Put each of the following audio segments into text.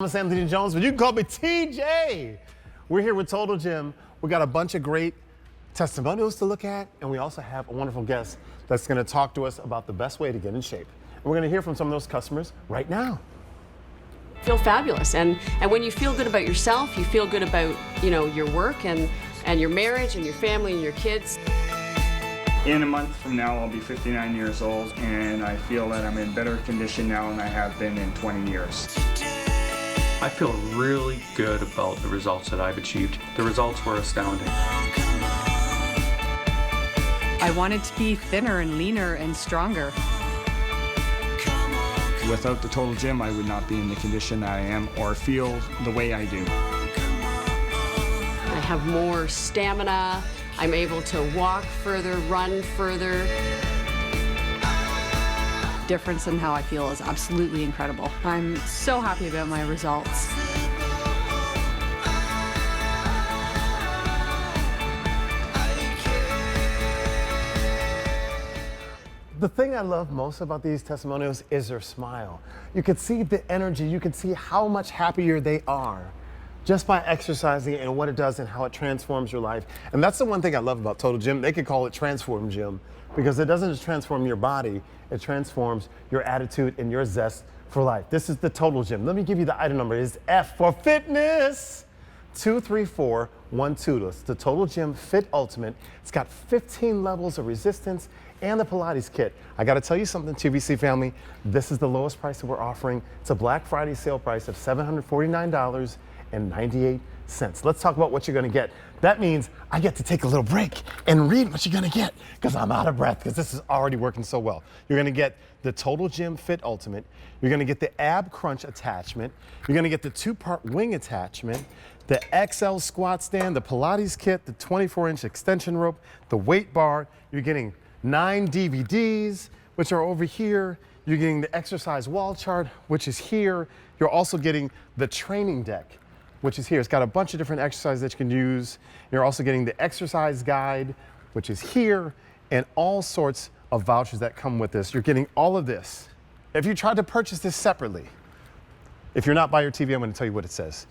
I'm Anthony Jones, but you can call me TJ. We're here with Total Gym. We got a bunch of great testimonials to look at, and we also have a wonderful guest that's going to talk to us about the best way to get in shape. And we're going to hear from some of those customers right now. Feel fabulous, and when you feel good about yourself, you feel good about your work and your marriage and your family and your kids. In a month from now, I'll be 59 years old, and I feel that I'm in better condition now than I have been in 20 years. I feel really good about the results that I've achieved. The results were astounding. I wanted to be thinner and leaner and stronger. Without the Total Gym, I would not be in the condition that I am or feel the way I do. I have more stamina. I'm able to walk further, run further. Difference in how I feel is absolutely incredible. I'm so happy about my results. The thing I love most about these testimonials is their smile. You can see the energy, you can see how much happier they are just by exercising and what it does and how it transforms your life. And that's the one thing I love about Total Gym. They could call it Transform Gym because it doesn't just transform your body, it transforms your attitude and your zest for life. This is the Total Gym. Let me give you the item number. It's F for fitness. 23412. It's the Total Gym Fit Ultimate. It's got 15 levels of resistance and the Pilates kit. I gotta tell you something, QVC family, this is the lowest price that we're offering. It's a Black Friday sale price of $749.98. Let's talk about what you're gonna get. That means I get to take a little break and read what you're gonna get because I'm out of breath because this is already working so well. You're gonna get the Total Gym Fit Ultimate. You're gonna get the Ab Crunch attachment. You're gonna get the 2-part wing attachment, the XL squat stand, the Pilates kit, the 24-inch extension rope, the weight bar. You're getting 9 DVDs, which are over here. You're getting the exercise wall chart, which is here. You're also getting the training deck, which is here. It's got a bunch of different exercises that you can use. You're also getting the exercise guide, which is here, and all sorts of vouchers that come with this. You're getting all of this. If you tried to purchase this separately, if you're not by your TV, I'm gonna tell you what it says.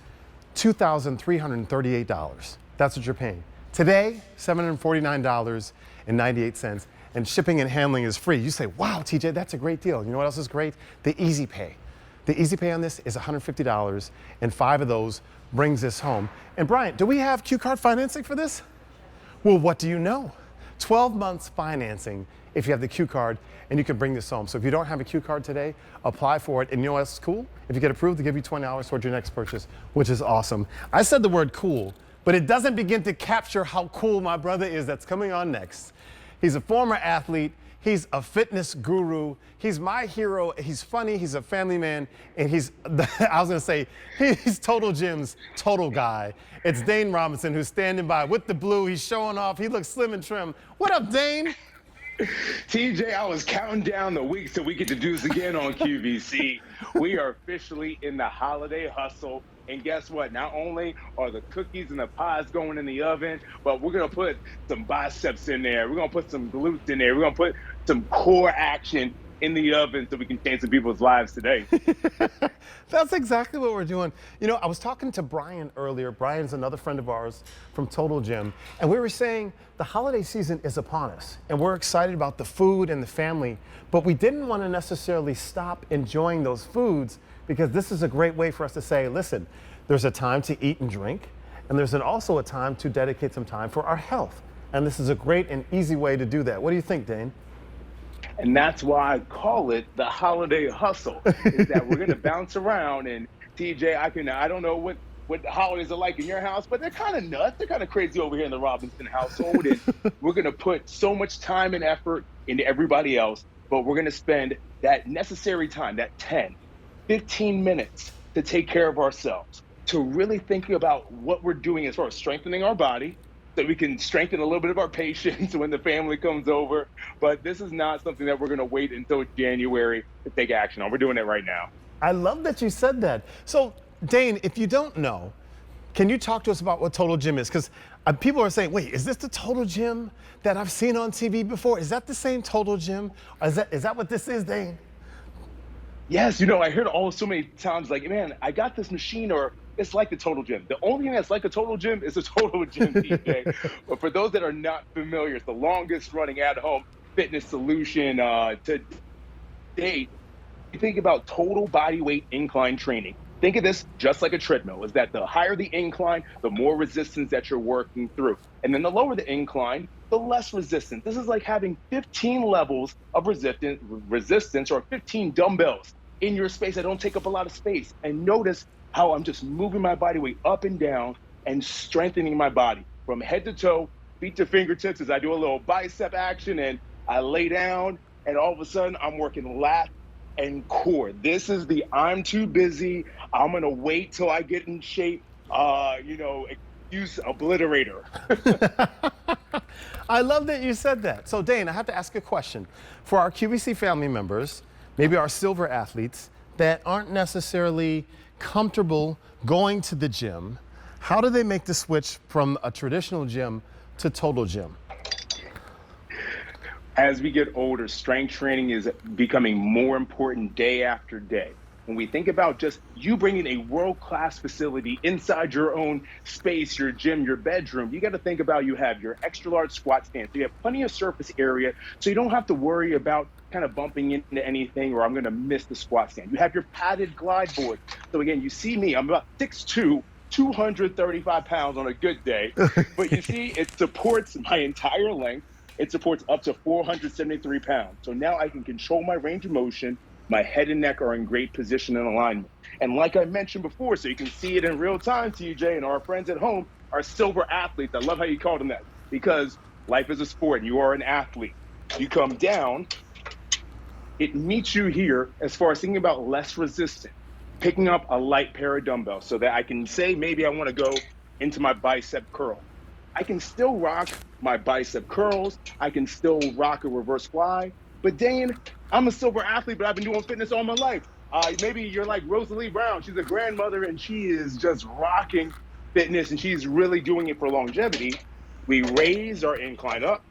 $2,338. That's what you're paying. Today, $749.98, and shipping and handling is free. You say, wow, TJ, that's a great deal. You know what else is great? The Easy Pay. The Easy Pay on this is $150, and 5 of those brings this home. And Brian, do we have Q card financing for this? Well, what do you know? 12 months financing if you have the Q card, and you can bring this home. So if you don't have a Q card today, apply for it. And you know what's cool? If you get approved, they give you $20 towards your next purchase, which is awesome. I said the word cool, but it doesn't begin to capture how cool my brother is that's coming on next. He's a former athlete. He's a fitness guru. He's my hero. He's funny. He's a family man. And he's, I was going to say, he's Total Gym's total guy. It's Dane Robinson who's standing by with the blue. He's showing off. He looks slim and trim. What up, Dane? TJ, I was counting down the weeks till we get to do this again on QVC. We are officially in the holiday hustle. And guess what? Not only are the cookies and the pies going in the oven, but we're going to put some biceps in there. We're going to put some glutes in there. We're going to put some core action in the oven so we can change some people's lives today. That's exactly what we're doing. You know, I was talking to Brian earlier. Brian's another friend of ours from Total Gym. And we were saying the holiday season is upon us. And we're excited about the food and the family. But we didn't want to necessarily stop enjoying those foods because this is a great way for us to say, listen, there's a time to eat and drink. And there's also a time to dedicate some time for our health. And this is a great and easy way to do that. What do you think, Dane? And that's why I call it the holiday hustle, is that we're going to bounce around. And TJ, I don't know what the holidays are like in your house, but they're kind of nuts. They're kind of crazy over here in the Robinson household. And we're going to put so much time and effort into everybody else, but we're going to spend that necessary time, that 10, 15 minutes to take care of ourselves, to really think about what we're doing as far as strengthening our body, so we can strengthen a little bit of our patience when the family comes over. But this is not something that we're going to wait until January to take action on. We're doing it right now. I love that you said that. So, Dane, if you don't know, can you talk to us about what Total Gym is? Because people are saying, wait, is this the Total Gym that I've seen on TV before? Is that the same Total Gym? Is that what this is, Dane? Yes, I heard all so many times like, man, I got this machine, or it's like the total gym. The only thing that's like a total gym is a total gym, TJ. But for those that are not familiar, it's the longest running at-home fitness solution to date. You think about total body weight incline training. Think of this just like a treadmill, is that the higher the incline, the more resistance that you're working through. And then the lower the incline, the less resistance. This is like having 15 levels of resistance or 15 dumbbells in your space that don't take up a lot of space. And notice how I'm just moving my body weight up and down and strengthening my body from head to toe, feet to fingertips, as I do a little bicep action and I lay down, and all of a sudden I'm working lats and core. This is the I'm too busy, I'm gonna wait till I get in shape, excuse obliterator. I love that you said that. So Dane, I have to ask a question. For our QVC family members, maybe our silver athletes that aren't necessarily comfortable going to the gym, how do they make the switch from a traditional gym to total gym? As we get older, strength training is becoming more important day after day. When we think about just you bringing a world-class facility inside your own space, your gym, your bedroom, you got to think about you have your extra large squat stand. So you have plenty of surface area, so you don't have to worry about kind of bumping into anything or I'm going to miss the squat stand. You have your padded glide board. So again, you see me, I'm about 6'2", 235 pounds on a good day, but you see it supports my entire length. It supports up to 473 pounds. So now I can control my range of motion. My head and neck are in great position and alignment. And like I mentioned before, so you can see it in real time, TJ, and our friends at home are silver athletes. I love how you called them that, because life is a sport and you are an athlete. You come down, it meets you here as far as thinking about less resistance, picking up a light pair of dumbbells so that I can say maybe I want to go into my bicep curl. I can still rock my bicep curls. I can still rock a reverse fly. But Dane, I'm a silver athlete, but I've been doing fitness all my life. Maybe you're like Rosalie Brown. She's a grandmother and she is just rocking fitness and she's really doing it for longevity. We raise our incline up.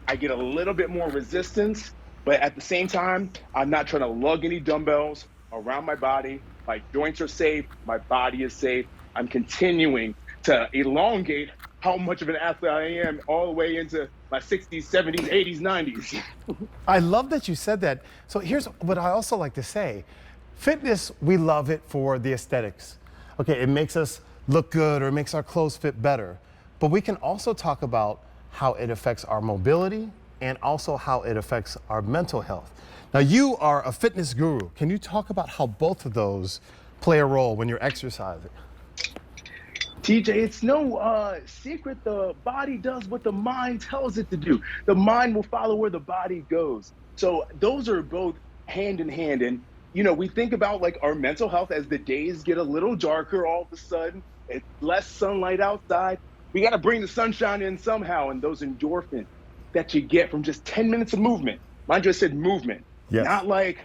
I get a little bit more resistance, but at the same time, I'm not trying to lug any dumbbells around my body. My joints are safe. My body is safe. I'm continuing to elongate how much of an athlete I am all the way into my 60s, 70s, 80s, 90s. I love that you said that. So here's what I also like to say. Fitness, we love it for the aesthetics. Okay, it makes us look good or it makes our clothes fit better. But we can also talk about how it affects our mobility and also how it affects our mental health. Now you are a fitness guru. Can you talk about how both of those play a role when you're exercising? TJ, it's no secret. The body does what the mind tells it to do. The mind will follow where the body goes. So those are both hand in hand. And, we think about like our mental health as the days get a little darker all of a sudden. It's less sunlight outside. We got to bring the sunshine in somehow. And those endorphins that you get from just 10 minutes of movement. Mine just said movement, yes. Not like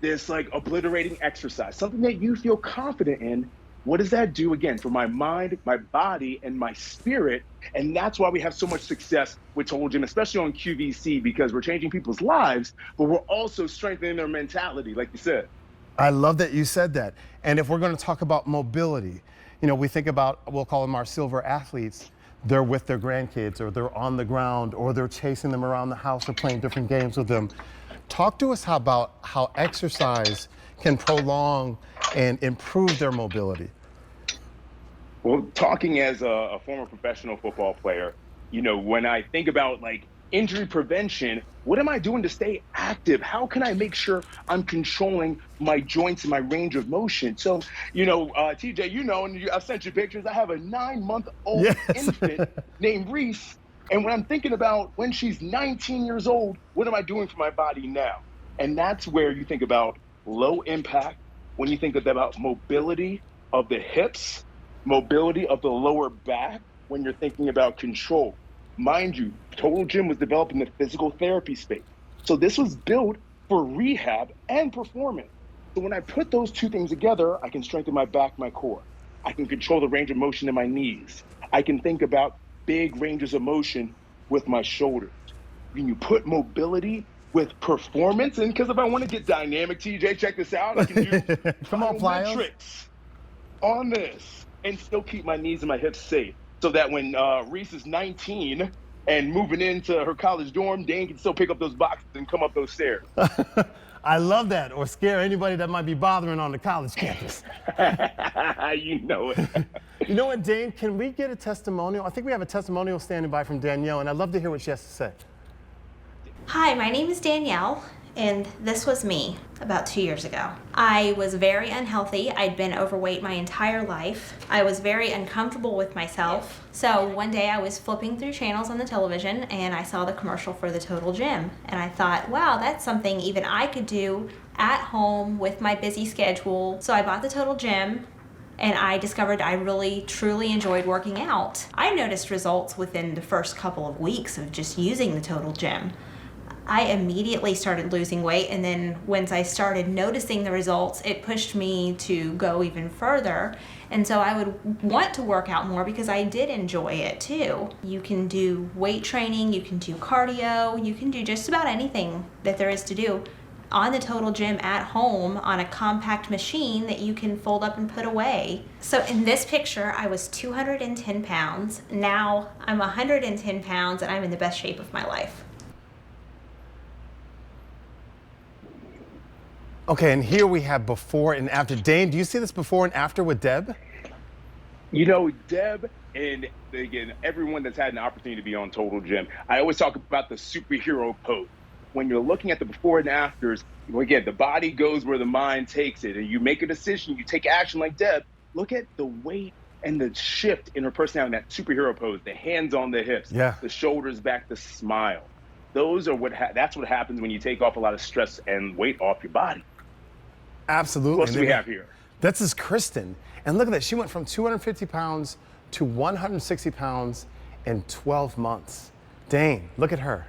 this like obliterating exercise, something that you feel confident in. What does that do again for my mind, my body, and my spirit? And that's why we have so much success with Total Gym, especially on QVC, because we're changing people's lives, but we're also strengthening their mentality, like you said. I love that you said that. And if we're going to talk about mobility, we think about, we'll call them our silver athletes. They're with their grandkids, or they're on the ground, or they're chasing them around the house or playing different games with them. Talk to us about how exercise can prolong and improve their mobility. Well, talking as a former professional football player, when I think about like injury prevention, what am I doing to stay active? How can I make sure I'm controlling my joints and my range of motion? So, TJ, and I've sent you pictures. I have a 9-month-old infant named Reese. And when I'm thinking about when she's 19 years old, what am I doing for my body now? And that's where you think about low impact, when you think about mobility of the hips, mobility of the lower back, when you're thinking about control. Mind you, Total Gym was developed in the physical therapy space. So this was built for rehab and performance. So when I put those two things together, I can strengthen my back, my core. I can control the range of motion in my knees. I can think about big ranges of motion with my shoulders. When you put mobility with performance. And because if I want to get dynamic, TJ, check this out. I can do Come on, Flyos. plyometrics on this and still keep my knees and my hips safe. So that when Reese is 19 and moving into her college dorm, Dane can still pick up those boxes and come up those stairs. I love that, or scare anybody that might be bothering on the college campus. You know it. You know what, Dane, can we get a testimonial? I think we have a testimonial standing by from Danielle, and I'd love to hear what she has to say. Hi, my name is Danielle, and this was me about 2 years ago. I was very unhealthy. I'd been overweight my entire life. I was very uncomfortable with myself. So one day I was flipping through channels on the television and I saw the commercial for the Total Gym. And I thought, wow, that's something even I could do at home with my busy schedule. So I bought the Total Gym and I discovered I really, truly enjoyed working out. I noticed results within the first couple of weeks of just using the Total Gym. I immediately started losing weight, and then once I started noticing the results, it pushed me to go even further. And so I would want to work out more because I did enjoy it too. You can do weight training, you can do cardio, you can do just about anything that there is to do on the Total Gym at home on a compact machine that you can fold up and put away. So in this picture, I was 210 pounds. Now I'm 110 pounds and I'm in the best shape of my life. Okay, and here we have before and after. Dane, do you see this before and after with Deb? You know, Deb, and again, everyone that's had an opportunity to be on Total Gym, I always talk about the superhero pose. When you're looking at the before and afters, again, the body goes where the mind takes it, and you make a decision, you take action like Deb. Look at the weight and the shift in her personality, that superhero pose, the hands on the hips, the shoulders back, the smile. Those are that's what happens when you take off a lot of stress and weight off your body. Absolutely. What else do we have here? This is Kristen. And look at that. She went from 250 pounds to 160 pounds in 12 months. Dane, look at her.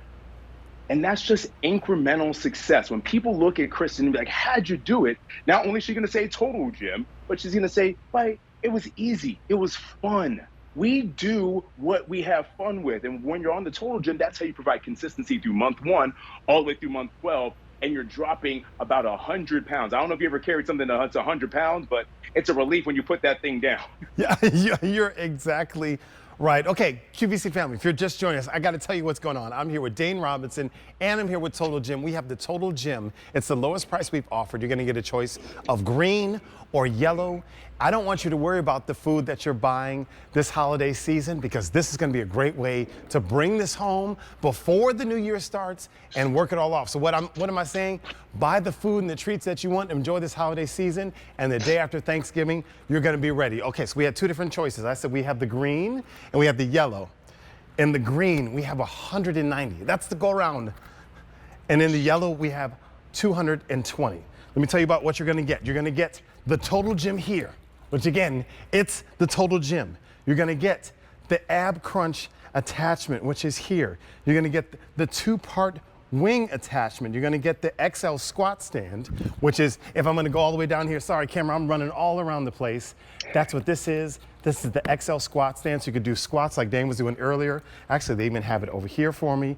And that's just incremental success. When people look at Kristen and be like, how'd you do it? Not only is she going to say Total Gym, but she's going to say, like, it was easy. It was fun. We do what we have fun with. And when you're on the Total Gym, that's how you provide consistency through month 1 all the way through month 12. And you're dropping about 100 pounds. I don't know if you ever carried something that's 100 pounds, but it's a relief when you put that thing down. Yeah, you're exactly right. Okay, QVC family, if you're just joining us, I got to tell you what's going on. I'm here with Dane Robinson, and I'm here with Total Gym. We have the Total Gym. It's the lowest price we've offered. You're going to get a choice of green or yellow. I don't want you to worry about the food that you're buying this holiday season, because this is going to be a great way to bring this home before the new year starts and work it all off. So what am I saying? Buy the food and the treats that you want, enjoy this holiday season, and the day after Thanksgiving, you're going to be ready. Okay, so we had 2 different choices. I said we have the green and we have the yellow. In the green, we have 190. That's the go around. And in the yellow, we have 220. Let me tell you about what you're going to get. You're going to get the Total Gym here, which again, it's the Total Gym. You're going to get the ab crunch attachment, which is here. You're going to get the 2-part wing attachment. You're going to get the XL squat stand, which is, if I'm going to go all the way down here, sorry camera, I'm running all around the place. That's what this is. This is the XL squat stand, so you could do squats like Dane was doing earlier. Actually, they even have it over here for me.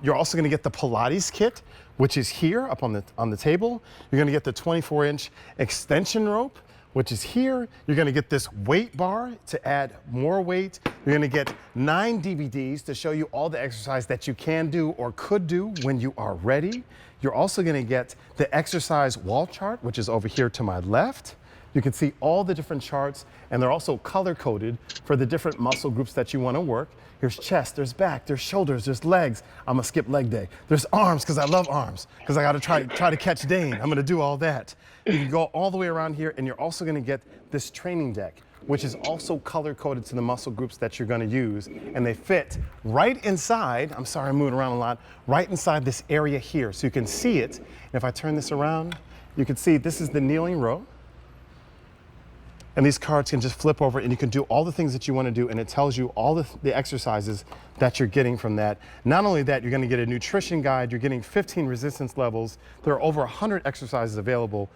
You're also going to get the Pilates kit, which is here up on the table. You're going to get the 24-inch extension rope, which is here. You're going to get this weight bar to add more weight. You're going to get 9 DVDs to show you all the exercise that you can do or could do when you are ready. You're also going to get the exercise wall chart, which is over here to my left. You can see all the different charts, and they're also color-coded for the different muscle groups that you want to work. Here's chest, there's back, there's shoulders, there's legs. I'm gonna skip leg day. There's arms, because I love arms, because I gotta try to catch Dane. I'm gonna do all that. You can go all the way around here, and you're also gonna get this training deck, which is also color-coded to the muscle groups that you're gonna use, and they fit right inside, I'm sorry I'm moving around a lot, right inside this area here, so you can see it. And if I turn this around, you can see this is the kneeling row. And these cards can just flip over and you can do all the things that you want to do, and it tells you all the exercises that you're getting from that. Not only that, you're going to get a nutrition guide, you're getting 15 resistance levels. There are over 100 exercises available.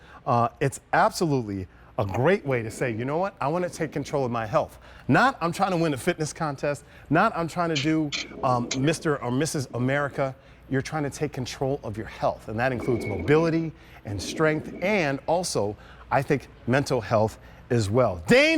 It's absolutely a great way to say, you know what, I want to take control of my health. Not I'm trying to win a fitness contest, not I'm trying to do Mr. or Mrs. America. you're trying to take control of your health. And that includes mobility and strength, and also, I think, mental health as well. Dane.